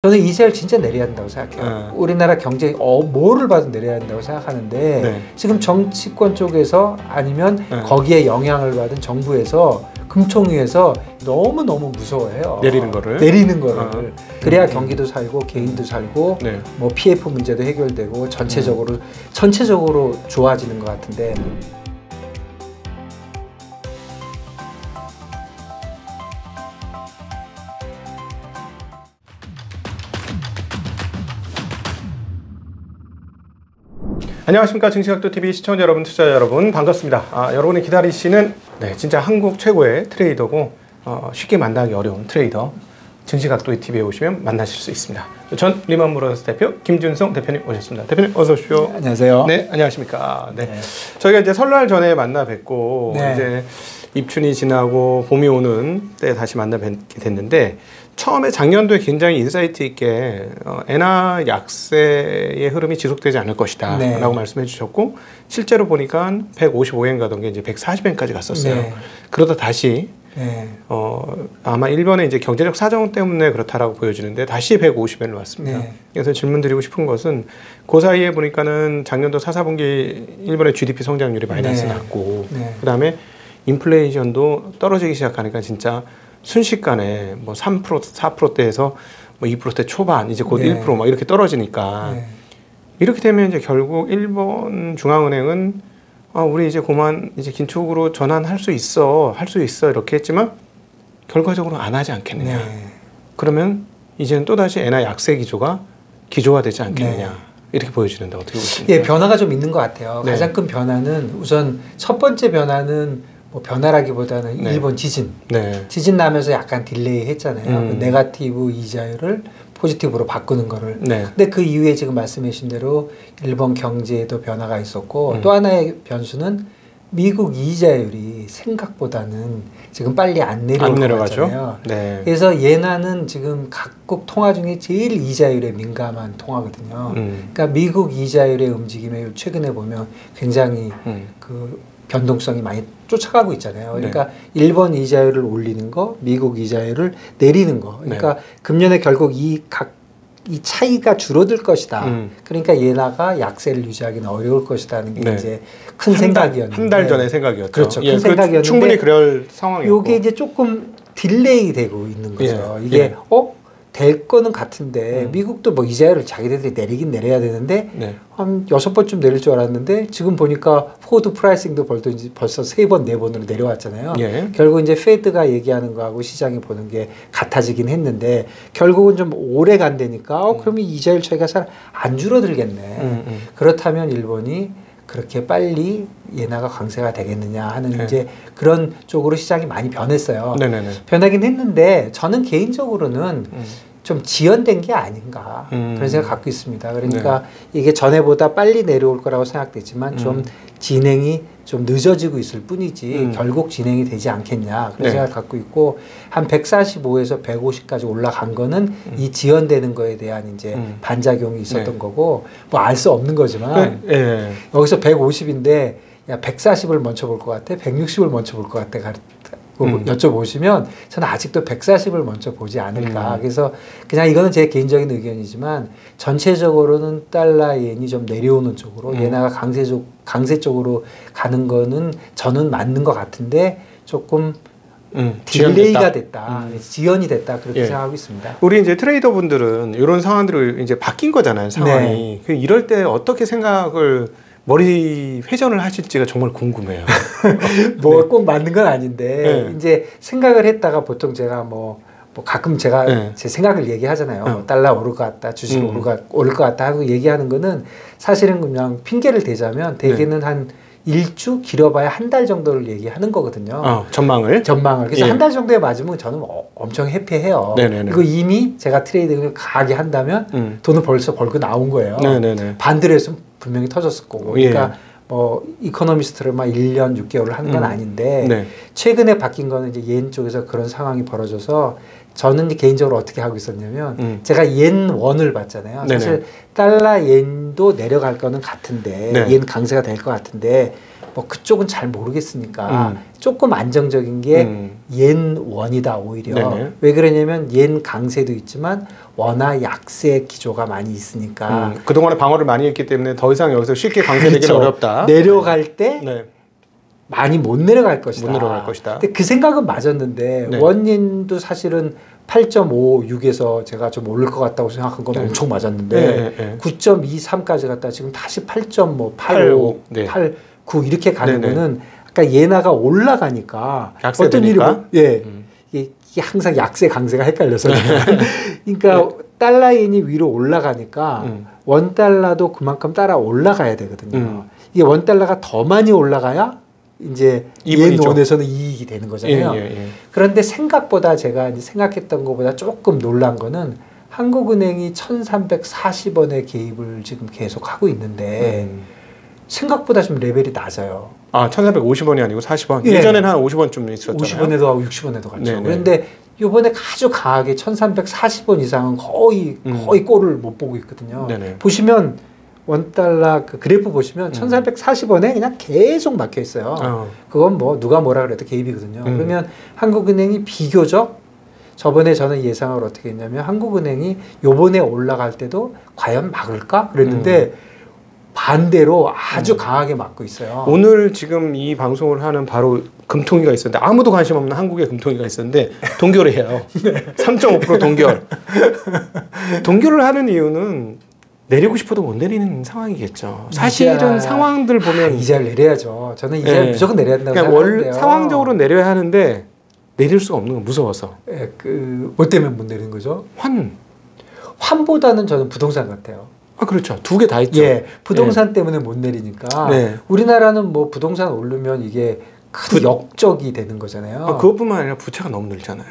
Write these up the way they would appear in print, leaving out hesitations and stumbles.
저는 이자율 진짜 내려야 한다고 생각해요. 우리나라 경제 뭐를 봐도 내려야 한다고 생각하는데 네. 지금 정치권 쪽에서 아니면 거기에 영향을 받은 정부에서 금총위에서 너무너무 무서워해요. 내리는 거를. 그래야 경기도 살고 개인도 살고 네. 뭐 PF 문제도 해결되고 전체적으로 좋아지는 것 같은데. 안녕하십니까. 증시각도TV 시청자 여러분, 투자자 여러분, 반갑습니다. 여러분이 기다리시는 진짜 한국 최고의 트레이더고 쉽게 만나기 어려운 트레이더, 증시각도TV에 오시면 만나실 수 있습니다. 전 리먼브러더스 대표 김준성 대표님 오셨습니다. 대표님 어서 오십시오. 네, 안녕하세요. 네, 안녕하십니까. 네. 저희가 이제 설날 전에 만나 뵙고 이제 입춘이 지나고 봄이 오는 때 다시 만나 뵙게 됐는데, 처음에 작년도에 굉장히 인사이트 있게 엔화 약세의 흐름이 지속되지 않을 것이다 라고 말씀해 주셨고, 실제로 보니까 155엔 가던 게 이제 140엔까지 갔었어요. 그러다 다시 아마 일본의 이제 경제적 사정 때문에 그렇다라고 보여지는데 다시 150엔으로 왔습니다. 그래서 질문드리고 싶은 것은, 그 사이에 보니까는 작년도 4분기 일본의 GDP 성장률이 마이너스 났고, 그 다음에 인플레이션도 떨어지기 시작하니까 진짜 순식간에 뭐 3%, 4%대에서 뭐 2%대 초반, 이제 곧 1% 막 이렇게 떨어지니까 이렇게 되면 이제 결국 일본 중앙은행은 우리 이제 그만 이제 긴축으로 전환할 수 있어 이렇게 했지만 결과적으로 안 하지 않겠느냐. 그러면 이제는 또다시 엔화 약세 기조가 되지 않겠느냐. 이렇게 보여지는데 어떻게 보십니까? 예, 변화가 좀 있는 것 같아요. 가장 큰 변화는, 우선 첫 번째 변화는 뭐 변화라기보다는 일본 지진. 지진 나면서 약간 딜레이 했잖아요. 그 네거티브 이자율을 포지티브로 바꾸는 거를. 근데 그 이후에 지금 말씀해 주신 대로 일본 경제에도 변화가 있었고, 또 하나의 변수는 미국 이자율이 생각보다는 지금 빨리 안 내려가잖아요. 그래서 예나는 지금 각국 통화 중에 제일 이자율에 민감한 통화거든요. 그러니까 미국 이자율의 움직임에 최근에 보면 굉장히 그 변동성이 많이 쫓아가고 있잖아요. 그러니까 일본 이자율을 올리는 거, 미국 이자율을 내리는 거. 그러니까 금년에 결국 이 차이가 줄어들 것이다. 그러니까 예나가 약세를 유지하기는 어려울 것이다는 게 이제 큰 생각이었는데, 한 달 전의 생각이었죠. 그렇죠. 큰 생각이었는데 충분히 그럴 상황이었고, 이게 이제 조금 딜레이 되고 있는 거죠. 이게 될 거는 같은데 미국도 뭐 이자율을 자기네들이 내리긴 내려야 되는데 한 6번쯤 내릴 줄 알았는데 지금 보니까 포워드 프라이싱도 벌써 3번, 4번으로 내려왔잖아요. 결국 이제 페드가 얘기하는 거하고 시장이 보는 게 같아지긴 했는데, 결국은 좀 오래 간다니까 그러면 이자율 차이가 잘 안 줄어들겠네. 그렇다면 일본이 그렇게 빨리 예나가 강세가 되겠느냐 하는 이제 그런 쪽으로 시장이 많이 변했어요. 변하긴 했는데 저는 개인적으로는 좀 지연된 게 아닌가 그런 생각 갖고 있습니다. 그러니까 이게 전에보다 빨리 내려올 거라고 생각되지만 좀 진행이 좀 늦어지고 있을 뿐이지 결국 진행이 되지 않겠냐 그런 생각을 갖고 있고, 한 145에서 150까지 올라간 거는 이 지연되는 거에 대한 이제 반작용이 있었던 거고, 뭐 알 수 없는 거지만 여기서 150인데 야 140을 먼저 볼 것 같아, 160을 먼저 볼 것 같아 여쭤보시면 저는 아직도 140을 먼저 보지 않을까. 그래서 그냥 이거는 제 개인적인 의견이지만 전체적으로는 달러 엔이 좀 내려오는 쪽으로 예나가 강세 쪽으로 가는 거는 저는 맞는 것 같은데 조금 딜레이가 됐다, 지연이 됐다 그렇게 생각하고 있습니다. 우리 이제 트레이더 분들은 이런 상황들을 이제 바뀐 거잖아요, 상황이. 이럴 때 어떻게 생각을 머리 회전을 하실지가 정말 궁금해요. 뭐 꼭 맞는 건 아닌데 이제 생각을 했다가 보통 제가 뭐 가끔 제가 제 생각을 얘기하잖아요. 달러 오를 것 같다, 주식 오를 것 같다 하고 얘기하는 거는 사실은 그냥 핑계를 대자면 대개는 한 일주, 길어봐야 한 달 정도를 얘기하는 거거든요. 전망을. 그래서 한 달 정도에 맞으면 저는 엄청 해피해요. 그리고 이미 제가 트레이딩을 강하게 한다면 돈을 벌써 벌고 나온 거예요. 반대로 했으면 분명히 터졌을 거고. 그러니까 뭐 이코노미스트를 막 1년 6개월을 하는 건 아닌데 최근에 바뀐 거는 이제 옌 쪽에서 그런 상황이 벌어져서 저는 개인적으로 어떻게 하고 있었냐면 제가 옌 원을 봤잖아요. 사실 달러 옌도 내려갈 거는 같은데 옌 강세가 될 것 같은데 뭐 그쪽은 잘 모르겠으니까 조금 안정적인 게 옌원이다 오히려. 네네. 왜 그러냐면 옌 강세도 있지만 원화 약세 기조가 많이 있으니까. 그동안에 방어를 많이 했기 때문에 더 이상 여기서 쉽게 강세되기는 그렇죠. 어렵다. 내려갈 때 네. 많이 못 내려갈 것이다. 못 내려갈 것이다. 근데 그 생각은 맞았는데 네. 원인도 사실은 8.56에서 제가 좀 오를 것 같다고 생각한 건 네. 엄청 맞았는데 네, 네. 9.23까지 갔다 지금 다시 8.85, 네. 8.9 이렇게 가는 네, 거는 아까 예나가 올라가니까 어떤 일이 예 이게 항상 약세 강세가 헷갈려서 그러니까 달러인이 위로 올라가니까 원 달러도 그만큼 따라 올라가야 되거든요. 이게 원 달러가 더 많이 올라가야 이제 옌원에서는 이익이 되는 거잖아요. 그런데 생각보다 제가 이제 생각했던 것보다 조금 놀란 거는 한국은행이 1,340원의 개입을 지금 계속 하고 있는데 생각보다 좀 레벨이 낮아요. 아, 1,450원이 아니고 40원. 예. 예전에는 한 50원쯤 있었잖아요. 50원에도 하고 60원에도 갔죠. 네네. 그런데 이번에 아주 강하게 1,340원 이상은 거의 꼴을 못 보고 있거든요. 네네. 보시면 원달러 그 그래프 보시면 1,440원에 그냥 계속 막혀 있어요. 그건 뭐 누가 뭐라 그래도 개입이거든요. 그러면 한국은행이 비교적 저번에 저는 예상을 어떻게 했냐면 한국은행이 요번에 올라갈 때도 과연 막을까 그랬는데 반대로 아주 강하게 막고 있어요. 오늘 지금 이 방송을 하는 바로 금통위가 있었는데 아무도 관심 없는 한국의 금통위가 있었는데 동결을 해요. 네. 3.5% 동결. 동결을 하는 이유는 내리고 싶어도 못 내리는 상황이겠죠. 사실은 상황들 보면 이자를 내려야죠. 저는 이자를 네. 무조건 내려야 된다고 생각하는데요. 상황적으로 내려야 하는데 내릴 수가 없는 건 무서워서. 네, 뭐 때문에 못 내리는 거죠? 환보다는 저는 부동산 같아요. 아, 그렇죠. 두 개 다 있죠. 예, 부동산 때문에 못 내리니까. 네. 우리나라는 뭐 부동산 오르면 이게 큰 역적이 되는 거잖아요. 아, 그것뿐만 아니라 부채가 너무 늘잖아요.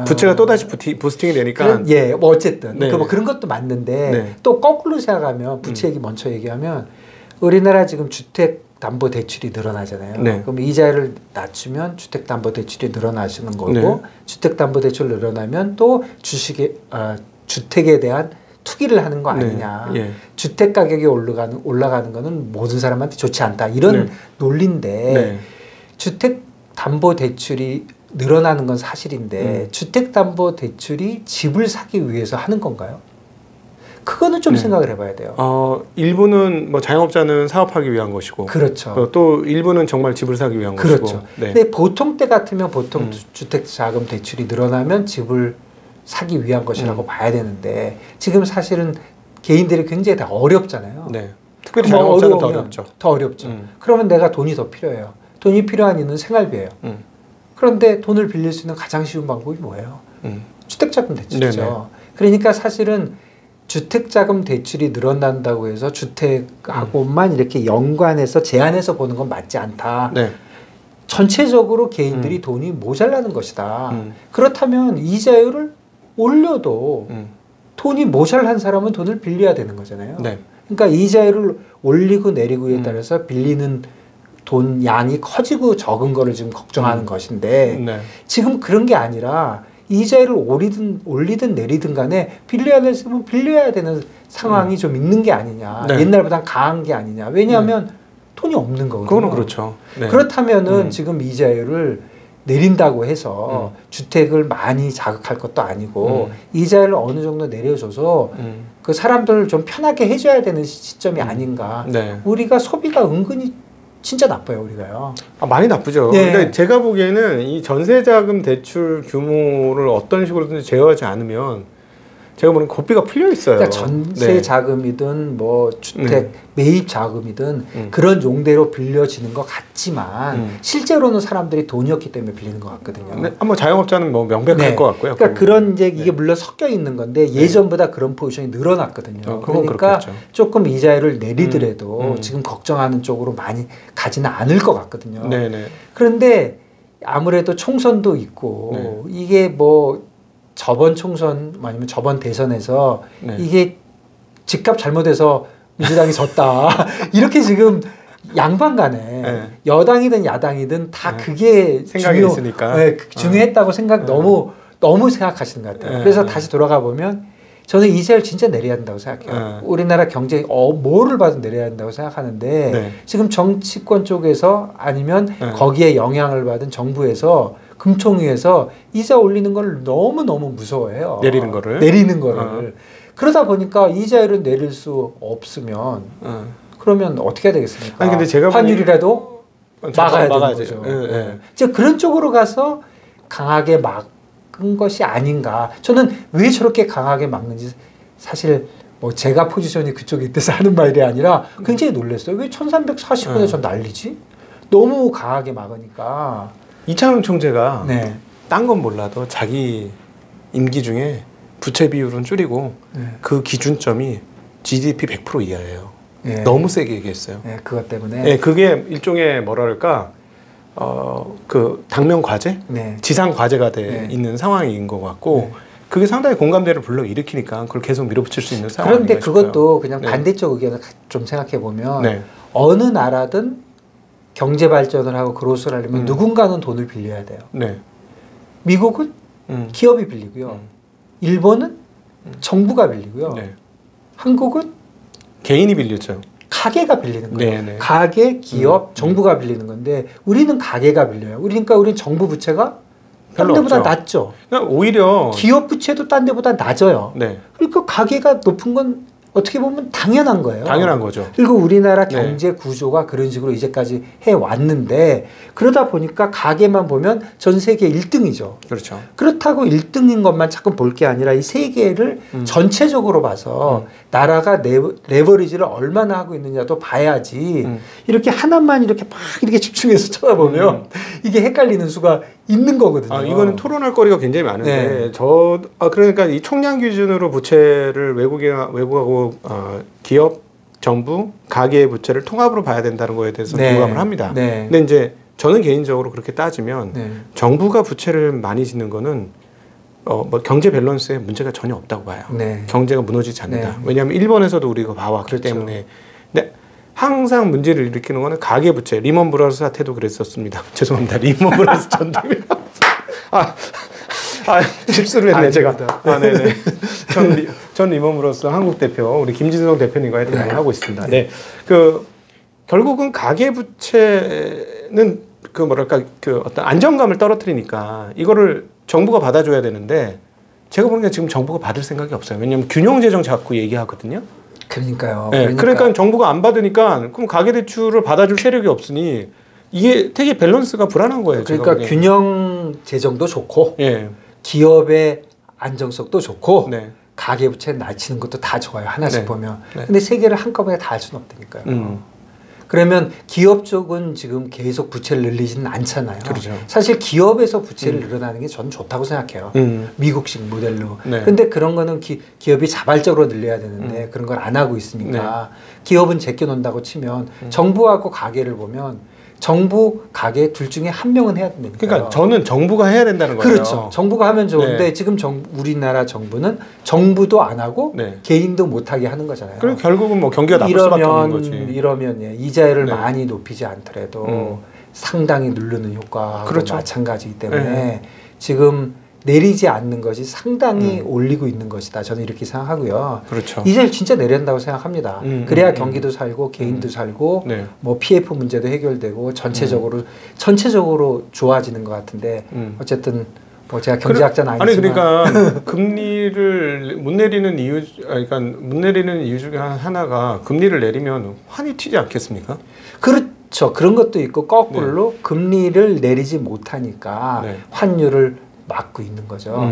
부채가 또다시 부스팅이 되니까. 예, 뭐 어쨌든. 네. 뭐 그런 것도 맞는데 네. 또 거꾸로 생각하면 부채 얘기 먼저 얘기하면 우리나라 지금 주택담보대출이 늘어나잖아요. 네. 그럼 이자를 낮추면 주택담보대출이 늘어나시는 거고 네. 주택담보대출 늘어나면 또 주택에 대한 투기를 하는 거 아니냐. 네. 예. 주택 가격이 올라가는 거는 모든 사람한테 좋지 않다. 이런 네. 논리인데 네. 주택담보대출이 늘어나는 건 사실인데 주택담보대출이 집을 사기 위해서 하는 건가요? 그거는 좀 네. 생각을 해봐야 돼요. 일부는 뭐 자영업자는 사업하기 위한 것이고, 그렇죠. 또 일부는 정말 집을 사기 위한 그렇죠. 것이고. 네. 근데 보통 때 같으면 보통 주택자금 대출이 늘어나면 집을 사기 위한 것이라고 봐야 되는데 지금 사실은 개인들이 굉장히 다 어렵잖아요. 네. 특별히 자영업자는 더 어렵죠. 더 어렵죠. 그러면 내가 돈이 더 필요해요. 돈이 필요한 이유는 생활비예요. 그런데 돈을 빌릴 수 있는 가장 쉬운 방법이 뭐예요? 주택자금 대출이죠. 네네. 그러니까 사실은 주택자금 대출이 늘어난다고 해서 주택하고만 이렇게 연관해서 제한해서 보는 건 맞지 않다. 네. 전체적으로 개인들이 돈이 모자라는 것이다. 그렇다면 이자율을 올려도 돈이 모자란 사람은 돈을 빌려야 되는 거잖아요. 네. 그러니까 이자율을 올리고 내리고에 따라서 빌리는 돈 양이 커지고 적은 거를 지금 걱정하는 것인데 네. 지금 그런 게 아니라 이자율을 올리든 내리든 간에 빌려야 되면 빌려야 되는 상황이 좀 있는 게 아니냐. 네. 옛날보다 강한 게 아니냐. 왜냐하면 돈이 없는 거거든요. 그거는 그렇죠. 네. 그렇다면은 지금 이자율을 내린다고 해서 주택을 많이 자극할 것도 아니고 이자율을 어느 정도 내려줘서 그 사람들을 좀 편하게 해줘야 되는 시점이 아닌가. 네. 우리가 소비가 은근히 진짜 나빠요, 우리가요. 많이 나쁘죠. 네. 근데 제가 보기에는 이 전세자금 대출 규모를 어떤 식으로든지 제어하지 않으면 제가 보는 고삐가 풀려 있어요. 그러니까 전세 네. 자금이든 뭐 주택 매입 자금이든 그런 용대로 빌려지는 것 같지만 실제로는 사람들이 돈이 없기 때문에 빌리는 것 같거든요. 네. 뭐 자영업자는 뭐 명백할 네. 것 같고요. 그러니까 그런 이제 이게 물론 섞여 있는 건데 예전보다 그런 포지션이 늘어났거든요. 그러니까 그렇겠죠. 조금 이자율을 내리더라도 지금 걱정하는 쪽으로 많이 가지는 않을 것 같거든요. 네네. 그런데 아무래도 총선도 있고 이게 뭐 저번 총선 아니면 저번 대선에서 이게 집값 잘못해서 민주당이 졌다 이렇게 지금 양반 간에 여당이든 야당이든 다 그게 생각이 있으니까 중요했다고 생각 너무 생각하시는 것 같아요. 그래서 다시 돌아가 보면 저는 이자율 진짜 내려야 한다고 생각해요. 우리나라 경제 뭐를 봐도 내려야 한다고 생각하는데 네. 지금 정치권 쪽에서 아니면 거기에 영향을 받은 정부에서 금통위에서 이자 올리는 걸 너무너무 무서워해요. 내리는 거를. 그러다 보니까 이자율을 내릴 수 없으면 그러면 어떻게 해야 되겠습니까? 아니, 근데 제가 환율이라도 막아야 되는 거죠. 네. 그런 쪽으로 가서 강하게 막은 것이 아닌가. 저는 왜 저렇게 강하게 막는지 사실 뭐 제가 포지션이 그쪽에 있대서 하는 말이 아니라 굉장히 놀랐어요. 왜 1340원에 전 난리지? 너무 강하게 막으니까. 이창용 총재가 네. 딴 건 몰라도 자기 임기 중에 부채 비율은 줄이고 그 기준점이 GDP 100% 이하예요. 너무 세게 얘기했어요. 그것 때문에. 그게 일종의 뭐랄까 그 당면 과제, 지상 과제가 돼 있는 상황인 것 같고 그게 상당히 공감대를 불러 일으키니까 그걸 계속 밀어붙일 수 있는 상황인 그런데 그것도 그냥 반대쪽 의견을 좀 생각해 보면 어느 나라든 경제 발전을 하고 그로스를 하려면 누군가는 돈을 빌려야 돼요. 미국은 기업이 빌리고요. 일본은 정부가 빌리고요. 한국은 개인이 빌리죠. 가게가 빌리는 거예요. 가게, 기업, 정부가 빌리는 건데 우리는 가게가 빌려요. 그러니까 우리는 정부 부채가 딴 데보다 낮죠. 그러니까 오히려 기업 부채도 딴 데보다 낮아요. 그러니까 가게가 높은 건 어떻게 보면 당연한 거예요. 당연한 거죠. 그리고 우리나라 경제 구조가 그런 식으로 이제까지 해왔는데 그러다 보니까 가게만 보면 전 세계 1등이죠. 그렇죠. 그렇다고 1등인 것만 자꾸 볼 게 아니라 이 세계를 전체적으로 봐서 나라가 레버리지를 얼마나 하고 있느냐도 봐야지 이렇게 하나만 이렇게 막 이렇게 집중해서 쳐다보면 이게 헷갈리는 수가 있는 거거든요. 이거는 토론할 거리가 굉장히 많은데 그러니까 이 총량 기준으로 부채를 외국하고 기업, 정부, 가계의 부채를 통합으로 봐야 된다는 거에 대해서 공감을 합니다. 근데 이제 저는 개인적으로 그렇게 따지면 정부가 부채를 많이 짓는 거는 뭐 경제 밸런스에 문제가 전혀 없다고 봐요. 경제가 무너지지 않는다. 왜냐하면 일본에서도 우리가 봐왔기 때문에. 근데 항상 문제를 일으키는 거는 가계 부채. 리먼 브라더스 사태도 그랬었습니다. 죄송합니다. 리먼 브라더스 전담이라. 실수를 했네 제가. 네네. 전 리먼 브라더스 한국 대표 우리 김진성 대표님과 하여튼 하고 있습니다. 그 결국은 가계 부채는 그 뭐랄까 그 어떤 안정감을 떨어뜨리니까 이거를 정부가 받아줘야 되는데 제가 보니까 지금 정부가 받을 생각이 없어요. 왜냐하면 균형 재정 자꾸 얘기하거든요. 그러니까요. 그러니까 정부가 안 받으니까 그럼 가계대출을 받아줄 세력이 없으니 이게 되게 밸런스가 불안한 거예요. 그러니까 균형 재정도 좋고 기업의 안정성도 좋고 가계부채 낮추는 것도 다 좋아요. 하나씩 보면. 근데 세 개를 한꺼번에 다 할 수는 없다니까요. 그러면 기업 쪽은 지금 계속 부채를 늘리지는 않잖아요. 사실 기업에서 부채를 늘어나는 게 저는 좋다고 생각해요. 미국식 모델로. 근데 그런 거는 기업이 자발적으로 늘려야 되는데 그런 걸 안 하고 있으니까 기업은 제껴놓는다고 치면 정부하고 가계를 보면 정부, 가계 둘 중에 한 명은 해야 된다니까요. 그러니까 저는 정부가 해야 된다는 거예요. 그렇죠. 정부가 하면 좋은데 지금 우리나라 정부는 정부도 안 하고 개인도 못하게 하는 거잖아요. 그럼 결국은 뭐 경기가 나쁠 수밖에 없는 거지. 이러면 이자율을 많이 높이지 않더라도 상당히 누르는 효과하고 마찬가지이기 때문에 지금 내리지 않는 것이 상당히 올리고 있는 것이다. 저는 이렇게 생각하고요. 이자율 진짜 내려야 한다고 생각합니다. 그래야 경기도 살고 개인도 살고 뭐 PF 문제도 해결되고 전체적으로 좋아지는 것 같은데 어쨌든 뭐 제가 경제학자는 아니지만 그러니까 금리를 못 내리는 이유 그러니까 못 내리는 이유 중에 하나가 금리를 내리면 환이 튀지 않겠습니까? 그렇죠. 그런 것도 있고 거꾸로 금리를 내리지 못하니까 환율을 막고 있는 거죠.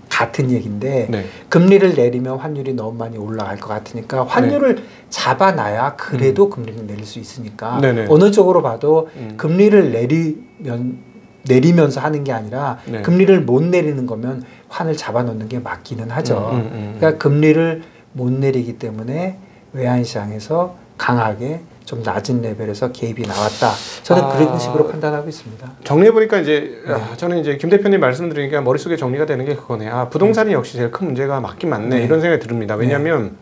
같은 얘기인데 금리를 내리면 환율이 너무 많이 올라갈 것 같으니까 환율을 잡아놔야 그래도 금리를 내릴 수 있으니까 어느 쪽으로 봐도 금리를 내리면서 하는 게 아니라 금리를 못 내리는 거면 환을 잡아놓는 게 맞기는 하죠. 그러니까 금리를 못 내리기 때문에 외환시장에서 강하게 좀 낮은 레벨에서 개입이 나왔다. 저는 그런 식으로 판단하고 있습니다. 정리해보니까 이제 저는 이제 김 대표님 말씀드리니까 머릿속에 정리가 되는 게 그거네. 부동산이 역시 제일 큰 문제가 맞긴 맞네. 이런 생각이 듭니다. 왜냐하면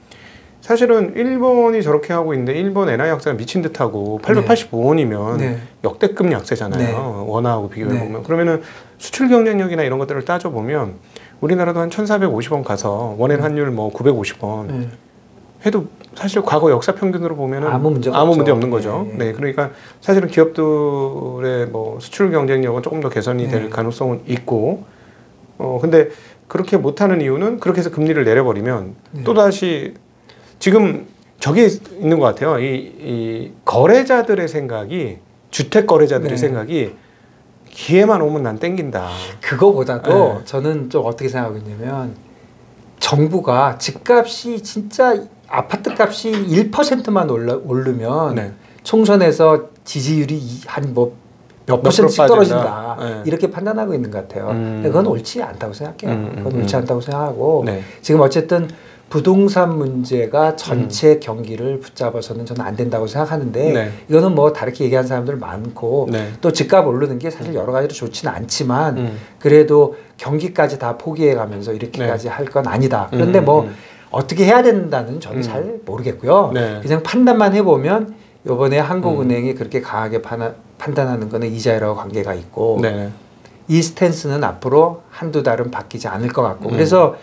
사실은 일본이 저렇게 하고 있는데 일본 엔화의 약세가 미친 듯하고 885원이면 역대급 약세잖아요. 원화하고 비교해보면. 그러면은 수출 경쟁력이나 이런 것들을 따져보면 우리나라도 한 1,450원 가서 원엔 환율 뭐 950원 해도 사실 과거 역사 평균으로 보면은 아무 문제 없는 거죠. 네, 그러니까 사실은 기업들의 뭐 수출 경쟁력은 조금 더 개선이 될 가능성은 있고, 근데 그렇게 못하는 이유는 그렇게 해서 금리를 내려버리면 또 다시 지금 저게 있는 것 같아요. 이 거래자들의 생각이, 주택 거래자들의 생각이 기회만 오면 난 땡긴다. 그거보다도 저는 좀 어떻게 생각하고 있냐면, 정부가 집값이 진짜 아파트 값이 1%만 오르면 총선에서 지지율이 한 뭐 몇 %씩 떨어진다. 이렇게 판단하고 있는 것 같아요. 근데 그건 옳지 않다고 생각해요. 그건 옳지 않다고 생각하고 지금 어쨌든 부동산 문제가 전체 경기를 붙잡아서는 저는 안 된다고 생각하는데 이거는 뭐 다르게 얘기하는 사람들 많고 또 집값 오르는 게 사실 여러 가지로 좋지는 않지만 그래도 경기까지 다 포기해 가면서 이렇게까지 할 건 아니다. 그런데 뭐 어떻게 해야 된다는 저는 잘 모르겠고요. 그냥 판단만 해보면 이번에 한국은행이 그렇게 강하게 판단하는 거는 이자율하고 관계가 있고 이 스탠스는 앞으로 한두 달은 바뀌지 않을 것 같고 그래서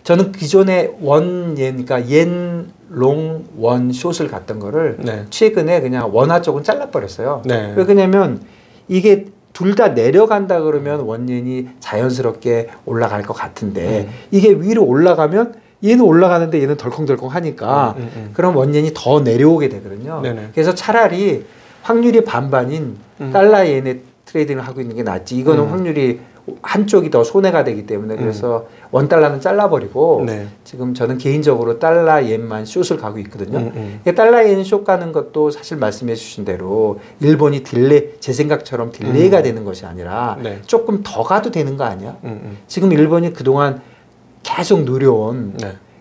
저는 기존에 원옌, 그러니까 옌, 롱, 원, 숏을 갔던 거를 최근에 그냥 원화 쪽은 잘라버렸어요. 왜 그러냐면 이게 둘 다 내려간다 그러면 원옌이 자연스럽게 올라갈 것 같은데 이게 위로 올라가면 얘는 올라가는데 얘는 덜컹덜컹 하니까 그럼 원옌이 더 내려오게 되거든요. 그래서 차라리 확률이 반반인 달러 옌의 트레이딩을 하고 있는 게 낫지. 이거는 확률이 한쪽이 더 손해가 되기 때문에 그래서 원달러는 잘라버리고 지금 저는 개인적으로 달러 옌만 숏을 가고 있거든요. 달러 옌 숏 가는 것도 사실 말씀해 주신 대로 일본이 제 생각처럼 딜레이가 되는 것이 아니라 조금 더 가도 되는 거 아니야? 지금 일본이 그동안 계속 누려온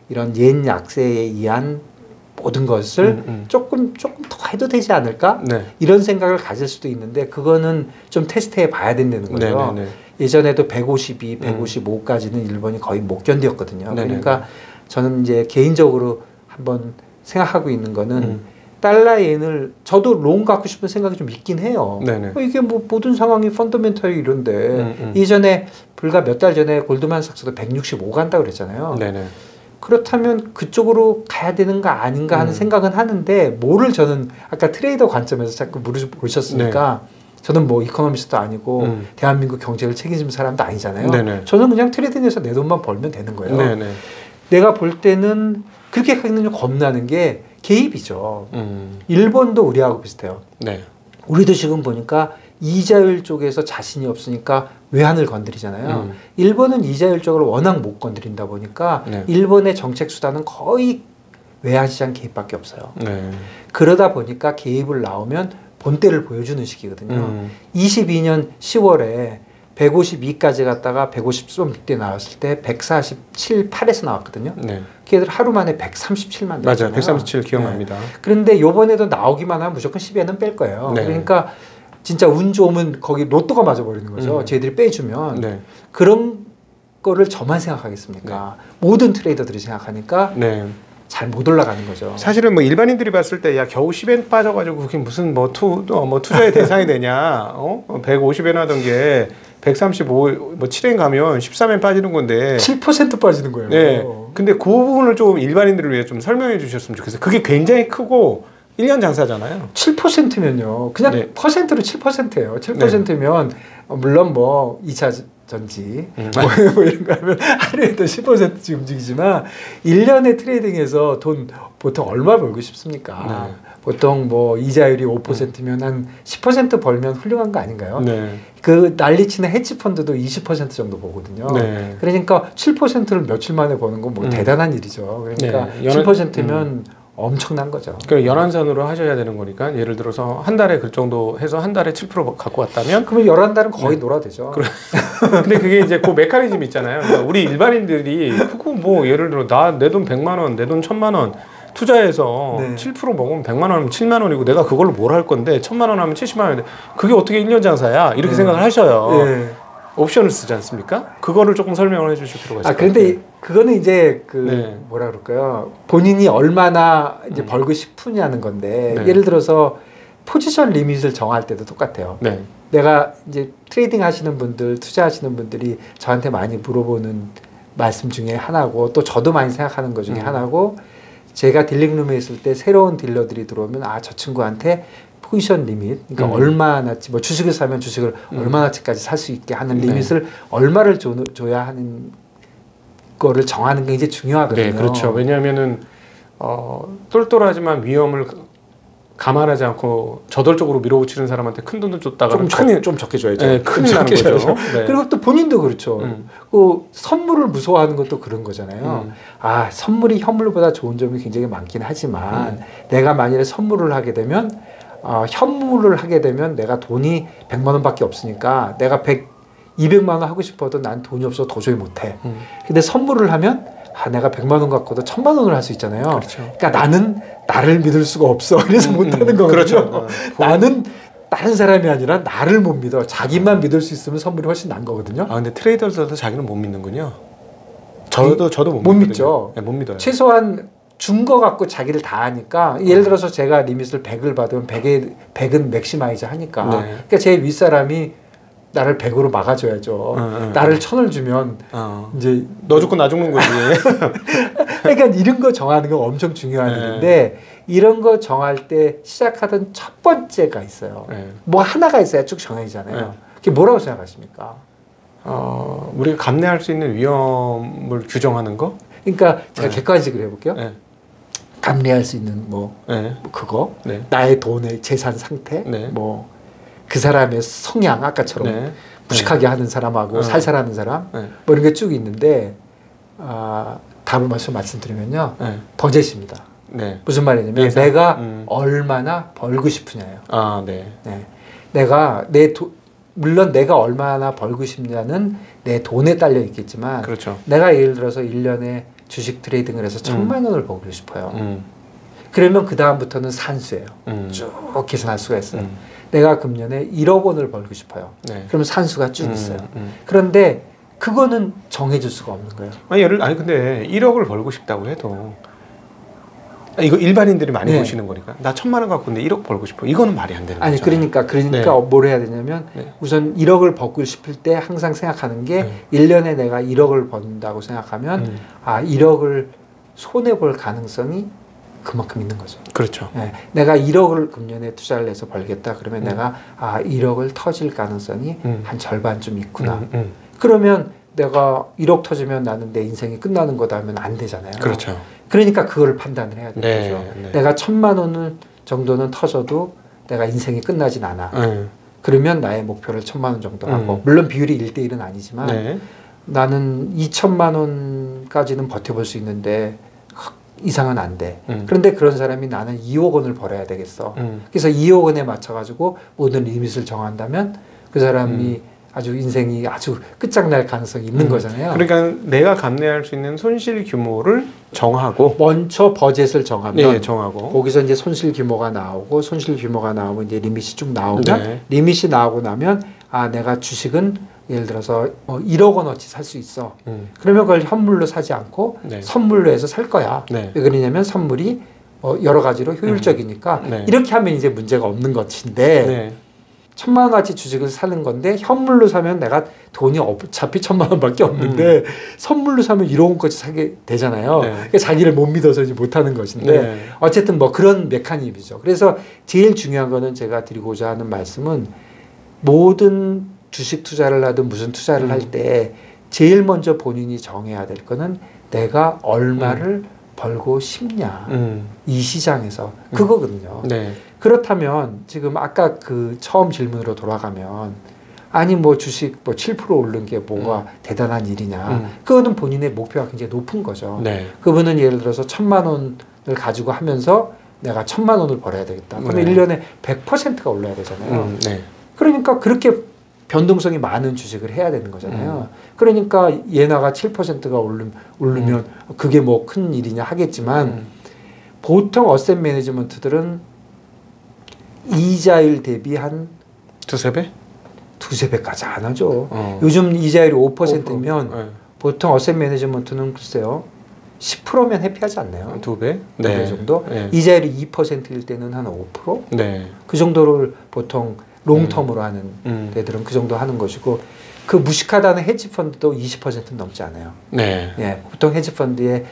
이런 옌 약세에 의한 모든 것을 조금 더 해도 되지 않을까? 이런 생각을 가질 수도 있는데 그거는 좀 테스트해 봐야 된다는 거죠. 예전에도 152, 155까지는 일본이 거의 못 견뎠거든요. 그러니까 저는 이제 개인적으로 한번 생각하고 있는 거는 달러 옌을 저도 롱 갖고 싶은 생각이 좀 있긴 해요. 이게 뭐 모든 상황이 펀더멘털이 이런데 이전에 불과 몇 달 전에 골드만삭스도 165 간다 그랬잖아요. 그렇다면 그쪽으로 가야 되는 거 아닌가 하는 생각은 하는데 뭐를 저는 아까 트레이더 관점에서 자꾸 물으셨으니까 저는 뭐 이코노미스트도 아니고 대한민국 경제를 책임지는 사람도 아니잖아요. 저는 그냥 트레이딩에서 내 돈만 벌면 되는 거예요. 내가 볼 때는 그렇게 가기는 좀 겁나는 게 개입이죠. 일본도 우리하고 비슷해요. 우리도 지금 보니까 이자율 쪽에서 자신이 없으니까 외환을 건드리잖아요. 일본은 이자율 쪽을 워낙 못 건드린다 보니까 일본의 정책 수단은 거의 외환시장 개입밖에 없어요. 그러다 보니까 개입을 나오면 본때를 보여주는 시기거든요. 22년 10월에 152까지 갔다가 150대 나왔을 때 147, 8에서 나왔거든요. 걔들 하루 만에 137만 맞아요. 137 기억납니다. 그런데 요번에도 나오기만 하면 무조건 10에는 뺄 거예요. 그러니까 진짜 운 좋으면 거기 로또가 맞아버리는 거죠. 쟤들이 빼주면. 그런 거를 저만 생각하겠습니까? 모든 트레이더들이 생각하니까 잘 못 올라가는 거죠. 사실은 뭐 일반인들이 봤을 때 야 겨우 10엔 빠져가지고 그게 무슨 뭐 투자의 대상이 되냐? 150엔 하던 게 135, 뭐 7엔 가면 13엔 빠지는 건데 7% 빠지는 거예요. 근데 그 부분을 좀 일반인들을 위해 좀 설명해 주셨으면 좋겠어요. 그게 굉장히 크고 1년 장사잖아요. 7%면요. 그냥 퍼센트로 7%예요. 7%면 물론 뭐 2차 전지 뭐 이런 거 하면 하루에도 10%씩 움직이지만 1년에 트레이딩에서 돈 보통 얼마 벌고 싶습니까? 보통 뭐 이자율이 5%면 한 10% 벌면 훌륭한 거 아닌가요? 그 난리치는 헤지펀드도 20% 정도 보거든요. 그러니까 7%를 며칠 만에 버는 건 뭐 대단한 일이죠. 그러니까 7%면 엄청난 거죠. 그러니까 연한산으로 하셔야 되는 거니까 예를 들어서 한 달에 그 정도 해서 한 달에 7% 갖고 왔다면 그러면 11달은 거의 놀아되죠. 근데 그게 이제 그 메커니즘이 있잖아요. 그러니까 우리 일반인들이 그거 뭐 예를 들어 내 돈 100만 원, 내 돈 1000만 원 투자해서 7% 먹으면 100만 원 하면 7만 원이고 내가 그걸로 뭘 할 건데 1000만 원 하면 70만 원인데 그게 어떻게 1년 장사야? 이렇게 생각을 하셔요. 옵션을 쓰지 않습니까? 그거를 조금 설명을 해주실 필요가 있을 것 같아요. 그런데 그거는 이제 뭐라 그럴까요? 본인이 얼마나 이제 벌고 싶으냐는 건데 예를 들어서 포지션 리밋을 정할 때도 똑같아요. 내가 이제 트레이딩 하시는 분들, 투자하시는 분들이 저한테 많이 물어보는 말씀 중에 하나고 또 저도 많이 생각하는 것 중에 하나고 제가 딜링룸에 있을 때 새로운 딜러들이 들어오면 저 친구한테 포지션 리밋 그러니까 얼마나치 뭐 주식을 사면 주식을 얼마나치까지 살 수 있게 하는 리밋을 얼마를 줘야 하는 거를 정하는 게 이제 중요하거든요. 네, 그렇죠. 왜냐하면은 똘똘하지만 위험을 감안하지 않고 저돌적으로 밀어붙이는 사람한테 큰 돈을 줬다가 좀 적게 줘야죠. 네, 큰일 나는 거죠. 네. 그리고 또 본인도 그렇죠. 그 선물을 무서워하는 것도 그런 거잖아요. 선물이 현물보다 좋은 점이 굉장히 많긴 하지만 내가 만일에 선물을 하게 되면 현물을 하게 되면 내가 돈이 100만 원밖에 없으니까 내가 200만 원 하고 싶어도 난 돈이 없어서 도저히 못해. 근데 선물을 하면 내가 100만 원 갖고도 1000만 원을 할 수 있잖아요. 그렇죠. 그러니까 나는 나를 믿을 수가 없어. 그래서 못하는 거거든요. 그렇죠. 나는 다른 사람이 아니라 나를 못 믿어. 자기만 믿을 수 있으면 선물이 훨씬 나은 거거든요. 근데 트레이더들도 자기는 못 믿는군요. 저도 못 믿죠. 네, 못 믿어요. 최소한 준 거 갖고 자기를 다 하니까 예를 들어서 제가 리밋을 100을 받으면 100은 맥시마이즈 하니까 그러니까 제 윗사람이 나를 100으로 막아줘야죠. 나를 1000을 주면 이제 너 죽고 나 죽는 거지. 그러니까 이런 거 정하는 건 엄청 중요한 일인데 이런 거 정할 때 시작하던 첫 번째가 있어요. 뭐 하나가 있어야 쭉 정해지잖아요. 그게 뭐라고 생각하십니까? 우리가 감내할 수 있는 위험을 규정하는 거? 그러니까 제가 객관식으로 해볼게요. 감내할 수 있는 뭐 그거 나의 돈의 재산 상태 뭐 그 사람의 성향 아까처럼 무식하게 하는 사람하고 살살하는 사람 뭐 이런 게 쭉 있는데 답을 말씀드리면요 버젯입니다. 무슨 말이냐면 내가 얼마나 벌고 싶으냐요. 내가 물론 내가 얼마나 벌고 싶냐는 내 돈에 딸려 있겠지만 그렇죠. 내가 예를 들어서 1년에 주식 트레이딩을 해서 1000만 원을 벌고 싶어요. 그러면 그 다음부터는 산수예요. 쭉 계산할 수가 있어요. 내가 금년에 1억 원을 벌고 싶어요. 그러면 산수가 쭉 있어요. 그런데 그거는 정해줄 수가 없는 거예요. 아니 근데 1억을 벌고 싶다고 해도 이거 일반인들이 많이 보시는 거니까 나 1000만 원 갖고 근데 1억 벌고 싶어. 이거는 말이 안 되는 거죠. 그러니까 뭘 해야 되냐면 우선 1억을 벌고 싶을 때 항상 생각하는 게 1년에 내가 1억을 번다고 생각하면 1억을 손해볼 가능성이 그만큼 있는 거죠. 그렇죠. 내가 1억을 금년에 투자를 해서 벌겠다. 그러면 내가 1억을 터질 가능성이 한 절반쯤 있구나. 그러면 내가 1억 터지면 나는 내 인생이 끝나는 거다 하면 안 되잖아요. 그렇죠. 그러니까 그걸 판단을 해야 되는 거죠. 내가 1000만 원 정도는 터져도 내가 인생이 끝나진 않아. 그러면 나의 목표를 1000만 원 정도 하고 물론 비율이 1대1은 아니지만 나는 2000만 원까지는 버텨볼 수 있는데 이상은 안 돼. 그런데 그런 사람이 나는 2억 원을 벌어야 되겠어. 그래서 2억 원에 맞춰가지고 모든 리밋을 정한다면 그 사람이 아주 인생이 아주 끝장날 가능성이 있는 거잖아요. 그러니까 내가 감내할 수 있는 손실 규모를 정하고 먼저 버젯을 정하면 정하고 거기서 이제 손실 규모가 나오고 손실 규모가 나오면 이제 리밋이 쭉 나오면 리밋이 나오고 나면 내가 주식은 예를 들어서 1억 원어치 살 수 있어. 그러면 그걸 현물로 사지 않고 선물로 해서 살 거야. 왜 그러냐면 선물이 여러 가지로 효율적이니까 이렇게 하면 이제 문제가 없는 것인데 1000만 원어치 주식을 사는 건데 현물로 사면 내가 돈이 어차피 1000만 원밖에 없는데 선물로 사면 1억 원까지 사게 되잖아요. 그러니까 자기를 못 믿어서 이제 못하는 것인데 어쨌든 뭐 그런 메커니즘이죠. 그래서 제일 중요한 거는 제가 드리고자 하는 말씀은 모든 주식 투자를 하든 무슨 투자를 할 때 제일 먼저 본인이 정해야 될 거는 내가 얼마를 벌고 싶냐 이 시장에서 그거거든요. 그렇다면 지금 아까 그 처음 질문으로 돌아가면 아니 뭐 주식 뭐 7% 오른 게 뭐가 대단한 일이냐 그거는 본인의 목표가 굉장히 높은 거죠. 그분은 예를 들어서 1000만 원을 가지고 하면서 내가 1000만 원을 벌어야 되겠다. 그러면 1년에 100%가 올라야 되잖아요. 그러니까 그렇게 변동성이 많은 주식을 해야 되는 거잖아요. 그러니까 예나가 7%가 오르면 그게 뭐 큰 일이냐 하겠지만 보통 어셋 매니지먼트들은 이자율 대비 한 두세 배? 두세 배까지 안 하죠. 요즘 이자율이 5%면 보통 어셋 매니지먼트는 글쎄요 10%면 해피하지 않나요? 2배? 2배 정도? 이자율이 2%일 때는 한 5%? 그 정도를 보통 롱텀으로 하는 데들은 그 정도 하는 것이고 그 무식하다는 헤지펀드도 20%는 넘지 않아요. 네. 예, 보통 헤지펀드의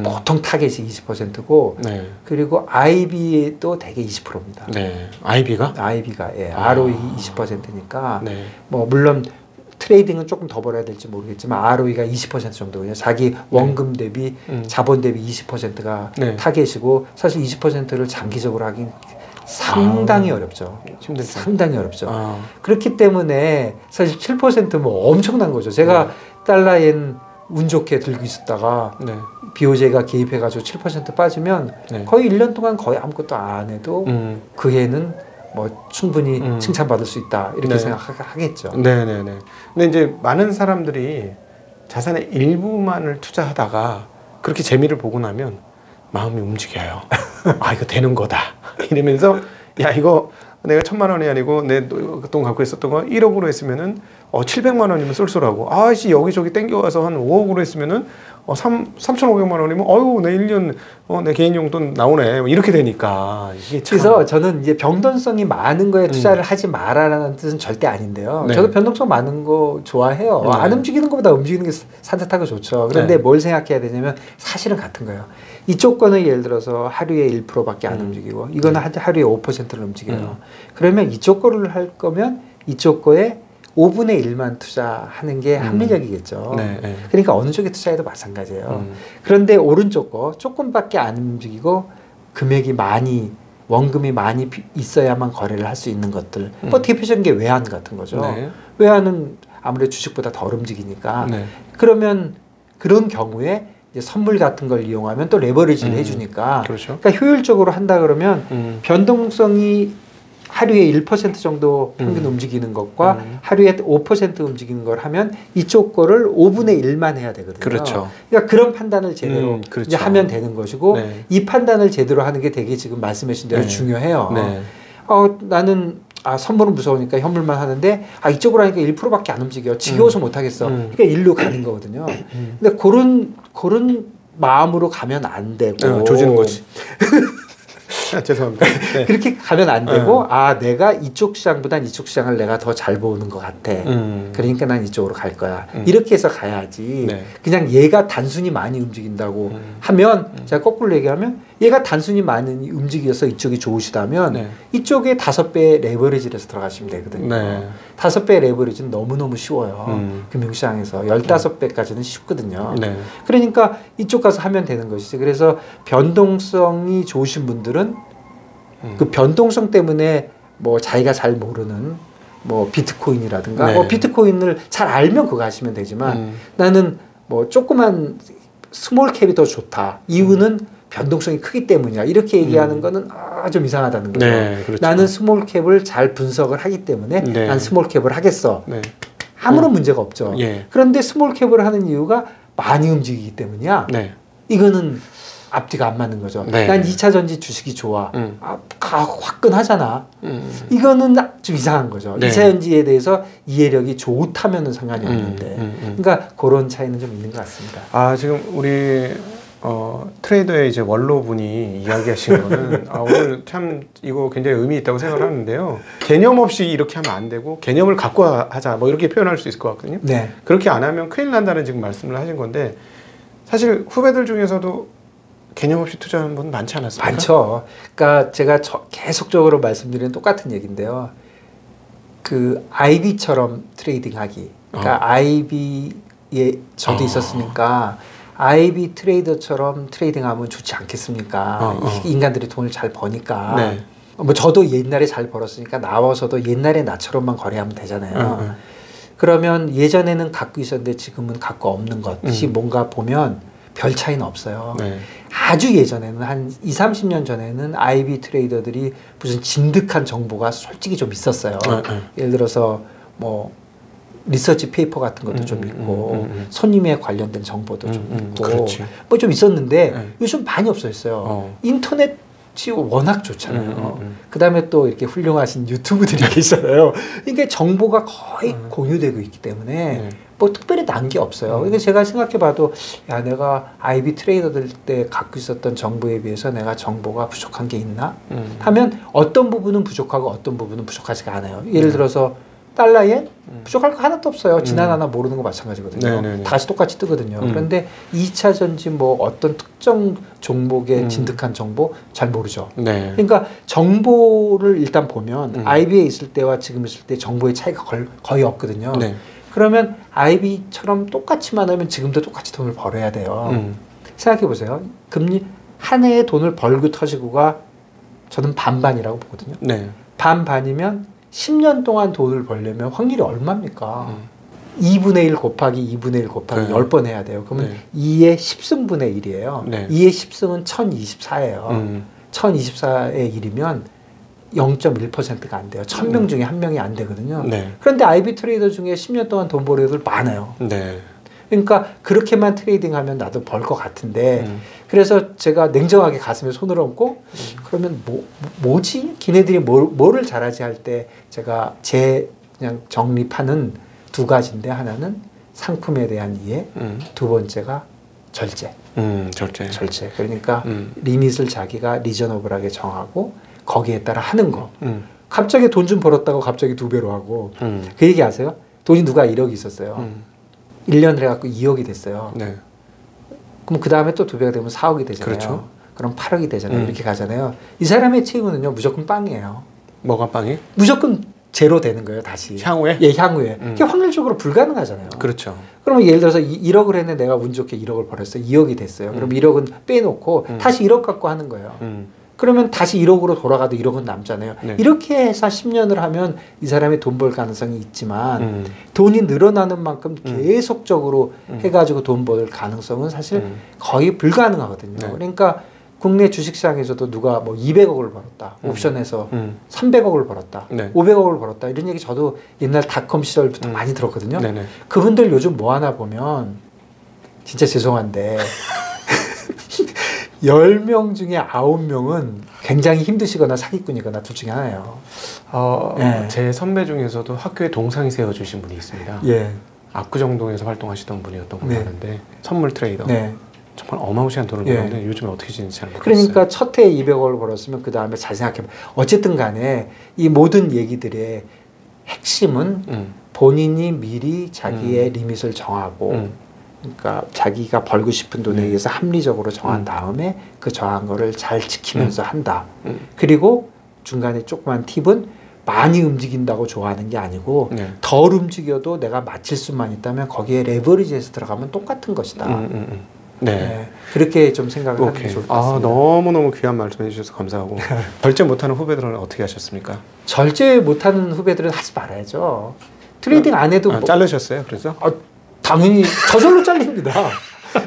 보통 타겟이 20%고 네. 그리고 IB도 대개 20%입니다. 네. IB가? IB가 예, ROE 20%니까 네. 뭐 물론 트레이딩은 조금 더 벌어야 될지 모르겠지만 ROE가 20% 정도거든요. 자기 원금 대비 자본 대비 20%가 네. 타겟이고 사실 20%를 장기적으로 하긴 상당히 어렵죠. 힘들죠. 상당히 어렵죠. 그렇기 때문에 사실 7%면 엄청난 거죠. 제가 달러엔 운 좋게 들고 있었다가 네. BOJ가 개입해가지고 7% 빠지면 네. 거의 1년 동안 거의 아무것도 안 해도 그 해는 뭐 충분히 칭찬받을 수 있다 이렇게 네. 생각하겠죠. 네네네. 근데 이제 많은 사람들이 자산의 일부만을 투자하다가 그렇게 재미를 보고 나면 마음이 움직여요. 아 이거 되는 거다 이러면서 야 이거 내가 1,000만 원이 아니고 내 돈 갖고 있었던 거 1억으로 했으면은 700만 원이면 쏠쏠하고 아씨 여기저기 땡겨와서 한 5억으로 했으면은 3,500만 원이면 어유 내 1년 내 개인 용돈 나오네 이렇게 되니까 이게 참. 그래서 저는 이제 변동성이 많은 거에 투자를 하지 마라라는 뜻은 절대 아닌데요. 네. 저도 변동성 많은 거 좋아해요. 네. 안 움직이는 것보다 움직이는 게 산뜻하고 좋죠. 그런데 네. 뭘 생각해야 되냐면 사실은 같은 거예요. 이쪽 거는 예를 들어서 하루에 1%밖에 안 움직이고 이거는 하루에 5%를 움직여요. 그러면 이쪽 거를 할 거면 이쪽 거에 5분의 1만 투자하는 게 합리적이겠죠. 네, 네. 그러니까 어느 쪽에 투자해도 마찬가지예요. 그런데 오른쪽 거 조금밖에 안 움직이고 금액이 많이 원금이 많이 있어야만 거래를 할 수 있는 것들. 뭐 대표적인 게 외환 같은 거죠. 네. 외환은 아무래도 주식보다 덜 움직이니까. 네. 그러면 그런 경우에 이제 선물 같은 걸 이용하면 또 레버리지를 해주니까. 그렇죠. 그러니까 효율적으로 한다 그러면 변동성이 하루에 1% 정도 평균 움직이는 것과 하루에 5% 움직이는 걸 하면 이쪽 거를 5분의 1만 해야 되거든요. 그렇죠. 그러니까 그런 판단을 제대로 그렇죠. 이제 하면 되는 것이고 네. 이 판단을 제대로 하는 게 되게 지금 말씀하신 대로 네. 중요해요. 네. 나는 선물은 무서우니까 현물만 하는데 이쪽으로 하니까 1%밖에 안 움직여. 지겨워서 못 하겠어. 그러니까 일로 가는 거거든요. 근데 그런 마음으로 가면 안 되고 조지는 거지. 죄송합니다. 네. 그렇게 가면 안 되고 내가 이쪽 시장보단 이쪽 시장을 내가 더 잘 보는 것 같아. 그러니까 난 이쪽으로 갈 거야. 이렇게 해서 가야지. 네. 그냥 얘가 단순히 많이 움직인다고 하면 제가 거꾸로 얘기하면 얘가 단순히 많이 움직여서 이쪽이 좋으시다면 네. 이쪽에 5배 레버리지를 해서 들어가시면 되거든요. 네. 5배 레버리지는 너무너무 쉬워요. 금융시장에서 15배까지는 쉽거든요. 네. 그러니까 이쪽 가서 하면 되는 것이지. 그래서 변동성이 좋으신 분들은 그 변동성 때문에 뭐 자기가 잘 모르는 뭐 비트코인이라든가 네. 뭐 비트코인을 잘 알면 그거 하시면 되지만 나는 뭐 조그만 스몰캡이 더 좋다. 이유는 변동성이 크기 때문이야. 이렇게 얘기하는 거는 좀 이상하다는 거죠. 네, 그렇죠. 나는 스몰캡을 잘 분석을 하기 때문에 네. 난 스몰캡을 하겠어. 네. 아무런 문제가 없죠. 예. 그런데 스몰캡을 하는 이유가 많이 움직이기 때문이야. 네. 이거는 앞뒤가 안 맞는 거죠. 네. 난 2차 전지 주식이 좋아. 화끈하잖아. 이거는 좀 이상한 거죠. 네. 2차 전지에 대해서 이해력이 좋다면은 상관이 없는데. 그러니까 그런 차이는 좀 있는 것 같습니다. 지금 우리 트레이더의 이제 원로분이 이야기하신 거는 오늘 참 이거 굉장히 의미 있다고 생각을 하는데요. 개념 없이 이렇게 하면 안 되고 개념을 갖고 하자 뭐 이렇게 표현할 수 있을 것 같거든요. 네. 그렇게 안 하면 큰일 난다는 지금 말씀을 하신 건데 사실 후배들 중에서도 개념 없이 투자하는 분 많지 않았습니까? 많죠. 그러니까 제가 계속적으로 말씀드리는 똑같은 얘기인데요. 그 IB처럼 트레이딩하기. 그러니까 IB에 저도 있었으니까 IB 트레이더처럼 트레이딩하면 좋지 않겠습니까? 인간들이 돈을 잘 버니까. 네. 뭐 저도 옛날에 잘 벌었으니까 나와서도 옛날에 나처럼만 거래하면 되잖아요. 그러면 예전에는 갖고 있었는데 지금은 갖고 없는 것이 뭔가 보면 별 차이는 없어요. 네. 아주 예전에는 한 20, 30년 전에는 IB 트레이더들이 무슨 진득한 정보가 솔직히 좀 있었어요. 예를 들어서 뭐 리서치 페이퍼 같은 것도 좀 있고 손님에 관련된 정보도 좀 있고 뭐 좀 있었는데 요즘 많이 없어졌어요. 인터넷이 워낙 좋잖아요. 그 다음에 또 이렇게 훌륭하신 유튜브들이 계시잖아요. 그러니까 정보가 거의 공유되고 있기 때문에 뭐 특별히 난 게 없어요. 근데 제가 생각해봐도 야 내가 IB 트레이더들 때 갖고 있었던 정보에 비해서 내가 정보가 부족한 게 있나? 하면 어떤 부분은 부족하고 어떤 부분은 부족하지가 않아요. 예를 들어서 달러엔 부족할 거 하나도 없어요. 지나가나 모르는 거 마찬가지거든요. 네네네. 다시 똑같이 뜨거든요. 그런데 2차 전지 뭐 어떤 특정 종목의 진득한 정보 잘 모르죠. 네. 그러니까 정보를 일단 보면 IB에 있을 때와 지금 있을 때 정보의 차이가 거의 없거든요. 네. 그러면 IB처럼 똑같이만 하면 지금도 똑같이 돈을 벌어야 돼요. 생각해 보세요. 금리 한 해에 돈을 벌고 터지고가 저는 반반이라고 보거든요. 네. 반반이면 10년 동안 돈을 벌려면 확률이 얼마입니까? 2분의 1 곱하기 2분의 1 곱하기 네. 10번 해야 돼요. 그러면 2의 10승분의 1이에요. 네. 2의 10승은 1024예요. 1024의 1이면 0.1%가 안 돼요. 1000명 중에 한 명이 안 되거든요. 네. 그런데 IB 트레이더 중에 10년 동안 돈 버는 애들 많아요. 네. 그러니까 그렇게만 트레이딩하면 나도 벌 것 같은데 그래서 제가 냉정하게 가슴에 손을 얹고 그러면 뭐지? 걔네들이 뭐를 잘하지 할 때 제가 그냥 정립하는 두 가지인데 하나는 상품에 대한 이해, 두 번째가 절제. 절제. 그러니까 리밋을 자기가 리저너블하게 정하고 거기에 따라 하는 거. 갑자기 돈 좀 벌었다고 갑자기 2배로 하고 그 얘기 아세요? 돈이 누가 1억이 있었어요. 1년을 해갖고 2억이 됐어요. 네. 그럼 그 다음에 또 2배가 되면 4억이 되잖아요. 그렇죠. 그럼 8억이 되잖아요. 이렇게 가잖아요. 이 사람의 책임은요 무조건 빵이에요. 뭐가 빵이? 무조건 제로 되는 거예요. 다시. 향후에? 예, 향후에. 그게 확률적으로 불가능하잖아요. 그렇죠. 그러면 예를 들어서 1억을 했는데 내가 운 좋게 1억을 벌었어요. 2억이 됐어요. 그럼 1억은 빼놓고 다시 1억 갖고 하는 거예요. 그러면 다시 1억으로 돌아가도 1억은 남잖아요. 네. 이렇게 해서 10년을 하면 이 사람이 돈 벌 가능성이 있지만 돈이 늘어나는 만큼 계속적으로 해가지고 돈 벌 가능성은 사실 거의 불가능하거든요. 네. 그러니까 국내 주식시장에서도 누가 뭐 200억을 벌었다. 옵션에서 300억을 벌었다. 네. 500억을 벌었다. 이런 얘기 저도 옛날 닷컴 시절부터 많이 들었거든요. 네네. 그분들 요즘 뭐 하나 보면 진짜 죄송한데 10명 중에 9명은 굉장히 힘드시거나 사기꾼이거나 둘 중에 하나예요. 네. 제 선배 중에서도 학교에 동상이 세워주신 분이 있습니다. 예. 압구정동에서 활동하시던 분이었던 걸로 네. 아는데 선물 트레이더. 네. 정말 어마무시한 돈을 예. 벌었는데 요즘에 어떻게 지는지 잘 모르겠어요. 그러니까 첫 해에 200억을 벌었으면 그 다음에 잘 생각해봐. 어쨌든 간에 이 모든 얘기들의 핵심은 본인이 미리 자기의 리밋을 정하고 그러니까 자기가 벌고 싶은 돈에 의해서 합리적으로 정한 다음에 그 정한 거를 잘 지키면서 한다. 그리고 중간에 조그만 팁은 많이 움직인다고 좋아하는 게 아니고 네. 덜 움직여도 내가 맞힐 수만 있다면 거기에 레버리지에서 들어가면 똑같은 것이다. 네. 네. 그렇게 좀 생각을 하는 게 좋을 것 같습니다. 너무너무 귀한 말씀 해주셔서 감사하고 절제 못하는 후배들은 어떻게 하셨습니까? 절제 못하는 후배들은 하지 말아야죠. 트레이딩 안 해도 자르셨어요? 그래서? 당연히 저절로 잘립니다.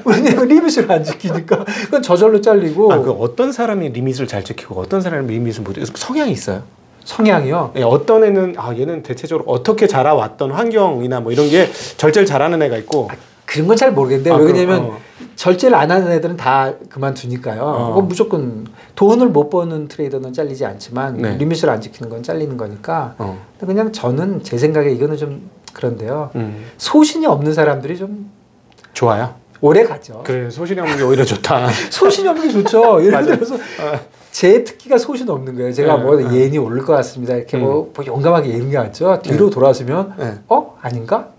왜냐면 리밋을 안 지키니까 그건 저절로 잘리고. 그 어떤 사람이 리밋을 잘 지키고 어떤 사람이 리밋을 못 지키고 성향이 있어요? 성향이요? 네, 어떤 애는 얘는 대체적으로 어떻게 자라왔던 환경이나 뭐 이런 게 절제를 잘하는 애가 있고 그런 건 잘 모르겠는데 왜냐면 절제를 안 하는 애들은 다 그만두니까요. 그건 무조건 돈을 못 버는 트레이더는 잘리지 않지만 네. 리밋을 안 지키는 건 잘리는 거니까 그냥 저는 제 생각에 이거는 좀 그런데요. 소신이 없는 사람들이 좀 좋아요. 오래 가죠. 그래, 소신이 없는 게 오히려 좋다. 소신이 없는 게 좋죠. 예를 들어서 제 특기가 소신 없는 거예요. 제가 예인이 오를 것 같습니다. 이렇게 뭐 용감하게 예는 게 같죠. 뒤로 돌아서면 아닌가?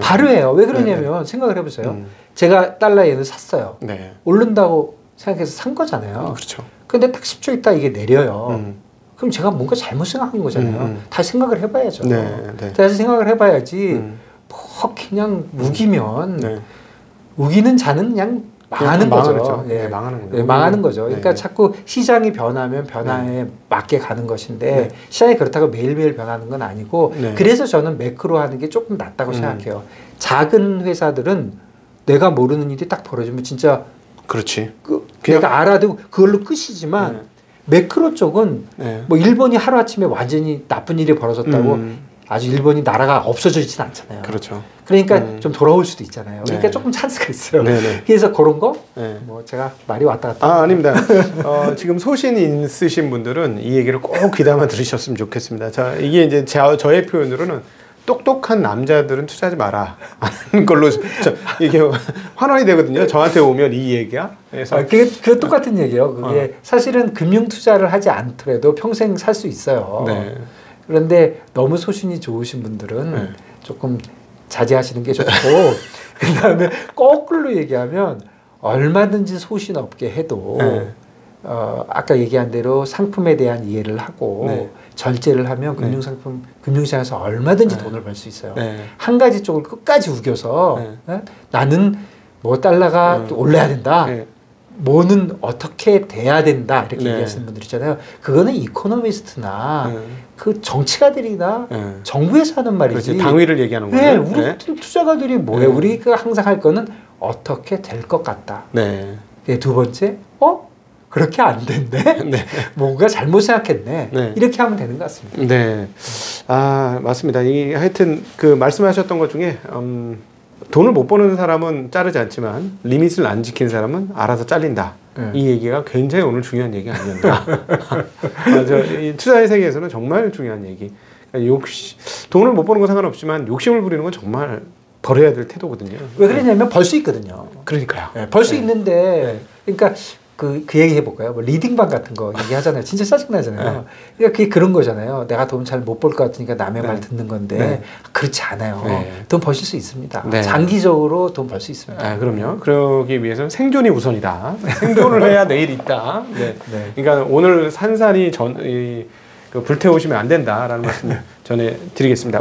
바로 해요. 왜 그러냐면 생각을 해보세요. 제가 달러 예는 샀어요. 네. 오른다고 생각해서 산 거잖아요. 그렇죠. 근데 딱 10초 있다 이게 내려요. 그럼 제가 뭔가 잘못 생각한 거잖아요. 다시 생각을 해봐야죠. 네. 다시 생각을 해봐야지 뭐 그냥 우기면 우기는 자는 그냥 망하는 거죠. 예, 망하는 거죠. 예, 망하는 거죠. 그러니까 자꾸 시장이 변하면 변화에 맞게 가는 것인데 시장이 그렇다고 매일매일 변하는 건 아니고 그래서 저는 매크로 하는 게 조금 낫다고 생각해요. 작은 회사들은 내가 모르는 일이 딱 벌어지면 진짜 그렇지. 내가 알아도 그걸로 끝이지만 매크로 쪽은 뭐 일본이 하루아침에 완전히 나쁜 일이 벌어졌다고 아주 일본이 나라가 없어져 있지는 않잖아요. 그렇죠. 그러니까 좀 돌아올 수도 있잖아요. 그러니까 조금 찬스가 있어요. 그래서 그런 거 뭐 제가 말이 왔다 갔다. 아닙니다. 지금 소신이 있으신 분들은 이 얘기를 꼭 귀담아 들으셨으면 좋겠습니다. 자, 이게 이제 저의 표현으로는 똑똑한 남자들은 투자하지 마라 하는 걸로 이게 환원이 되거든요. 저한테 오면 이 얘기가. 그래서 그게 똑같은 얘기예요. 그게 사실은 금융 투자를 하지 않더라도 평생 살 수 있어요. 그런데 너무 소신이 좋으신 분들은 조금 자제하시는 게 좋고 그다음에 거꾸로 얘기하면 얼마든지 소신 없게 해도 아까 얘기한 대로 상품에 대한 이해를 하고 절제를 하면 금융상품, 금융시장에서 얼마든지 돈을 벌 수 있어요. 한 가지 쪽을 끝까지 우겨서 나는 뭐 달러가 올라야 된다. 뭐는 어떻게 돼야 된다. 이렇게 얘기하시는 분들 있잖아요. 그거는 이코노미스트나 그 정치가들이나 정부에서 하는 말이지. 그렇지, 당위를 얘기하는 거예요. 우리 같은 투자가들이 뭐예요? 우리가 항상 할 거는 어떻게 될 것 같다. 두 번째, 그렇게 안 된대. 뭔가 잘못 생각했네. 이렇게 하면 되는 것 같습니다. 네, 맞습니다. 이 하여튼 그 말씀하셨던 것 중에 돈을 못 버는 사람은 자르지 않지만 리밋을 안 지키는 사람은 알아서 잘린다. 이 얘기가 굉장히 오늘 중요한 얘기 아니었나. 이 투자의 세계에서는 정말 중요한 얘기. 그러니까 돈을 못 버는 건 상관없지만 욕심을 부리는 건 정말 버려야 될 태도거든요. 왜 그러냐면 벌 수 있거든요. 그러니까요. 벌 수 있는데, 그러니까 그 얘기 해볼까요? 뭐 리딩방 같은 거 얘기하잖아요. 진짜 짜증나잖아요. 그러니까 그게 그런 거잖아요. 내가 돈 잘 못 벌 것 같으니까 남의 말 듣는 건데 그렇지 않아요. 돈 버실 수 있습니다. 장기적으로 돈 벌 수 있습니다. 그럼요. 그러기 위해서는 생존이 우선이다. 생존을 해야 내일 있다. 그러니까 오늘 산산이 불태우시면 안 된다라는 말씀 전해드리겠습니다.